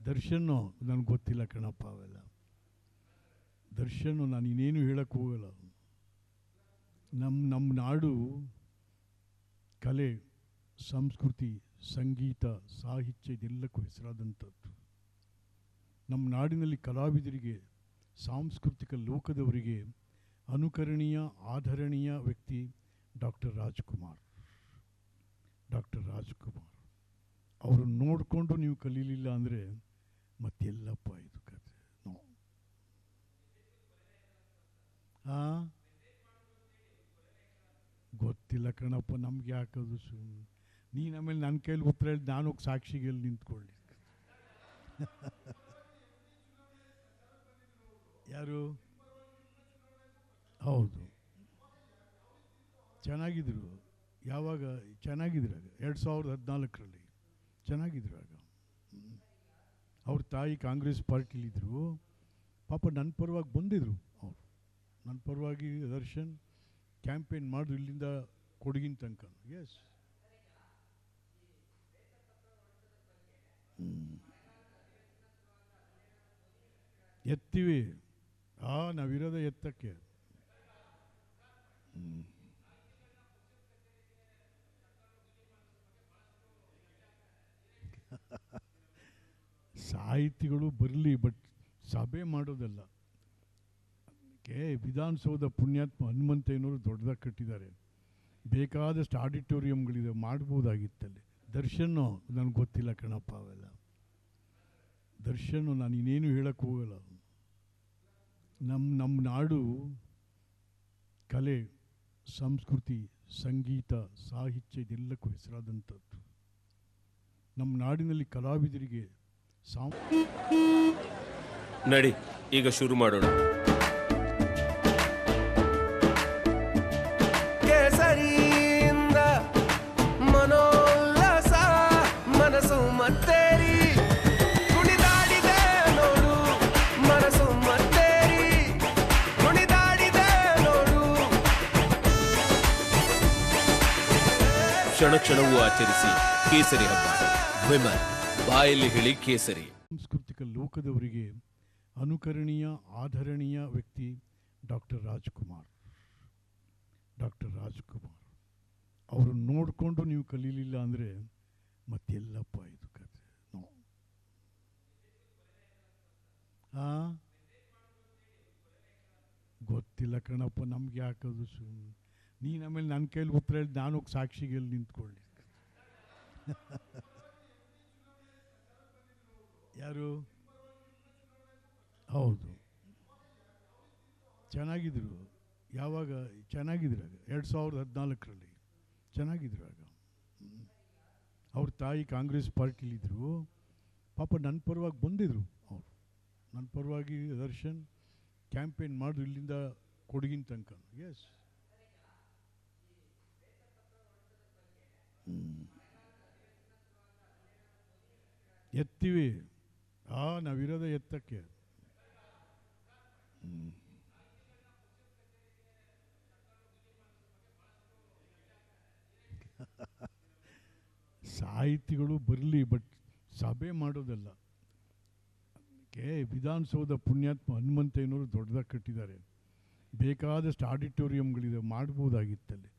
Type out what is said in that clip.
ದರ್ಶನ್ ನನಗೆ ಗೊತ್ತಿಲ್ಲ ಕಣಪ್ಪ ಅವೆಲ್ಲ. ದರ್ಶನ್ ನಾನು ಇನ್ನೇನು ಹೇಳಕ್ಕೆ ಹೋಗಲ್ಲ. ನಮ್ಮ ನಾಡು ಕಲೆ, ಸಂಸ್ಕೃತಿ, ಸಂಗೀತ, ಸಾಹಿತ್ಯ ಇದೆಲ್ಲಕ್ಕೂ ಹೆಸರಾದಂಥದ್ದು. ನಮ್ಮ ನಾಡಿನಲ್ಲಿ ಕಲಾವಿದರಿಗೆ, ಸಾಂಸ್ಕೃತಿಕ ಲೋಕದವರಿಗೆ ಅನುಕರಣೀಯ, ಆಧರಣೀಯ ವ್ಯಕ್ತಿ ಡಾಕ್ಟರ್ ರಾಜ್ಕುಮಾರ್. ಅವ್ರನ್ನ ನೋಡಿಕೊಂಡು ನೀವು ಕಲೀಲಿಲ್ಲ ಅಂದರೆ ಮತ್ತೆಲ್ಲಪ್ಪ ಇದು ಕತೆ. ಗೊತ್ತಿಲ್ಲ ಕಣಪ್ಪ, ನಮ್ಗೆ ಯಾಕದು ಸುಮ್ಮನೆ. ನೀನು ಆಮೇಲೆ ನನ್ನ ಕೈಲಿ ಉತ್ತರ ಹೇಳಿ ನಾನು ಸಾಕ್ಷಿಗೆ ನಿಂತ್ಕೊಳ್ಳಿ. ಯಾರು? ಹೌದು, ಚೆನ್ನಾಗಿದ್ರು. ಯಾವಾಗ ಚೆನ್ನಾಗಿದ್ರು? ಆಗ 2014ರಲ್ಲಿ ಚೆನ್ನಾಗಿದ್ರು. ಆಗ ಅವ್ರ ತಾಯಿ ಕಾಂಗ್ರೆಸ್ ಪಾರ್ಟಿಲಿದ್ದರು. ಪಾಪ ನನ್ನ ಪರವಾಗಿ ಬಂದಿದ್ರು. ಅವರು ನನ್ನ ಪರವಾಗಿ ದರ್ಶನ್ ಕ್ಯಾಂಪೇನ್ ಮಾಡಿದ್ರು ಇಲ್ಲಿಂದ ಕೊಡಗಿನ ತನಕ. ಎಸ್, ಎತ್ತೀವಿ. ನಾವಿರೋದ ಎತ್ತಕ್ಕೆ. ಸಾಹಿತಿಗಳು ಬರಲಿ, ಬಟ್ ಸಭೆ ಮಾಡೋದಲ್ಲ. ವಿಧಾನಸೌಧ ಪುಣ್ಯಾತ್ಮ ಹನುಮಂತಯ್ಯನವರು ದೊಡ್ಡದಾಗಿ ಕಟ್ಟಿದ್ದಾರೆ. ಬೇಕಾದಷ್ಟು ಆಡಿಟೋರಿಯಂಗಳಿದೆ, ಮಾಡ್ಬೋದಾಗಿತ್ತಲ್ಲಿ. ದರ್ಶನ್ ನನಗೆ ಗೊತ್ತಿಲ್ಲ ಕಣಪ್ಪ ಅವೆಲ್ಲ. ದರ್ಶನ್ ನಾನು ಇನ್ನೇನು ಹೇಳಕ್ಕೆ ಹೋಗಲ್ಲ. ನಮ್ಮ ನಾಡು ಕಲೆ, ಸಂಸ್ಕೃತಿ, ಸಂಗೀತ, ಸಾಹಿತ್ಯ ಇದೆಲ್ಲಕ್ಕೂ ಹೆಸರಾದಂಥದ್ದು. ನಮ್ಮ ನಾಡಿನಲ್ಲಿ ಕಲಾವಿದರಿಗೆ ನಡಿ ಈಗ ಶುರು ಮಾಡೋಣ. ಕೇಸರಿಯಿಂದ ಮನೋಲ್ಲಾಸ ಮನಸ್ಸು ಮತ್ತೇರಿ ಕುಣಿದಾಡಿದೆ ನೋಡು, ಮನಸ್ಸು ಮತ್ತೇರಿ ಕುಣಿದಾಡಿದೆ ನೋಡು. ಕ್ಷಣ ಕ್ಷಣವೂ ಆಚರಿಸಿ ಕೇಸರಿ ಹಬ್ಬ. ವಿಮಲ್ ಬಾಯಲ್ಲಿ ಹೇಳಿ ಕೇಸರಿ. ಸಾಂಸ್ಕೃತಿಕ ಲೋಕದವರಿಗೆ ಅನುಕರಣೀಯ, ಆಧರಣೀಯ ವ್ಯಕ್ತಿ ಡಾಕ್ಟರ್ ರಾಜ್ಕುಮಾರ್. ಅವ್ರನ್ನ ನೋಡಿಕೊಂಡು ನೀವು ಕಲೀಲಿಲ್ಲ ಅಂದರೆ ಮತ್ತೆಲ್ಲಪ್ಪ ಇದು ಕತೆ. ಗೊತ್ತಿಲ್ಲ ಕಣಪ್ಪ, ನಮ್ಗೆ ಯಾಕದು ಸುಮ್ಮನೆ. ನೀನು ಆಮೇಲೆ ನನ್ನ ಕೈಲಿ ಉತ್ತರ ಹೇಳಿ ನಾನು ಸಾಕ್ಷಿಗೆ ನಿಂತ್ಕೊಳ್ಳಿ. ಯಾರು? ಹೌದು, ಚೆನ್ನಾಗಿದ್ರು. ಯಾವಾಗ ಚೆನ್ನಾಗಿದ್ರು? ಆಗ 2014ರಲ್ಲಿ ಚೆನ್ನಾಗಿದ್ರು. ಆಗ ಅವ್ರ ತಾಯಿ ಕಾಂಗ್ರೆಸ್ ಪಾರ್ಟಿಲಿದ್ದರು. ಪಾಪ ನನ್ನ ಪರವಾಗಿ ಬಂದಿದ್ರು. ಅವರು ನನ್ನ ಪರವಾಗಿ ದರ್ಶನ್ ಕ್ಯಾಂಪೇನ್ ಮಾಡಿದ್ರು ಇಲ್ಲಿಂದ ಕೊಡಗಿನ ತನಕ. ಎಸ್, ಎತ್ತೀವಿ. ನಾವಿರೋದ ಎತ್ತಕ್ಕೆ. ಸಾಹಿತಿಗಳು ಬರಲಿ, ಬಟ್ ಸಭೆ ಮಾಡೋದಲ್ಲ. ವಿಧಾನಸೌಧ ಪುಣ್ಯಾತ್ಮ ಹನುಮಂತಯ್ಯನವರು ದೊಡ್ಡದಾಗಿ ಕಟ್ಟಿದ್ದಾರೆ. ಬೇಕಾದಷ್ಟು ಆಡಿಟೋರಿಯಂಗಳಿದೆ, ಮಾಡ್ಬೋದಾಗಿತ್ತಲ್ಲಿ.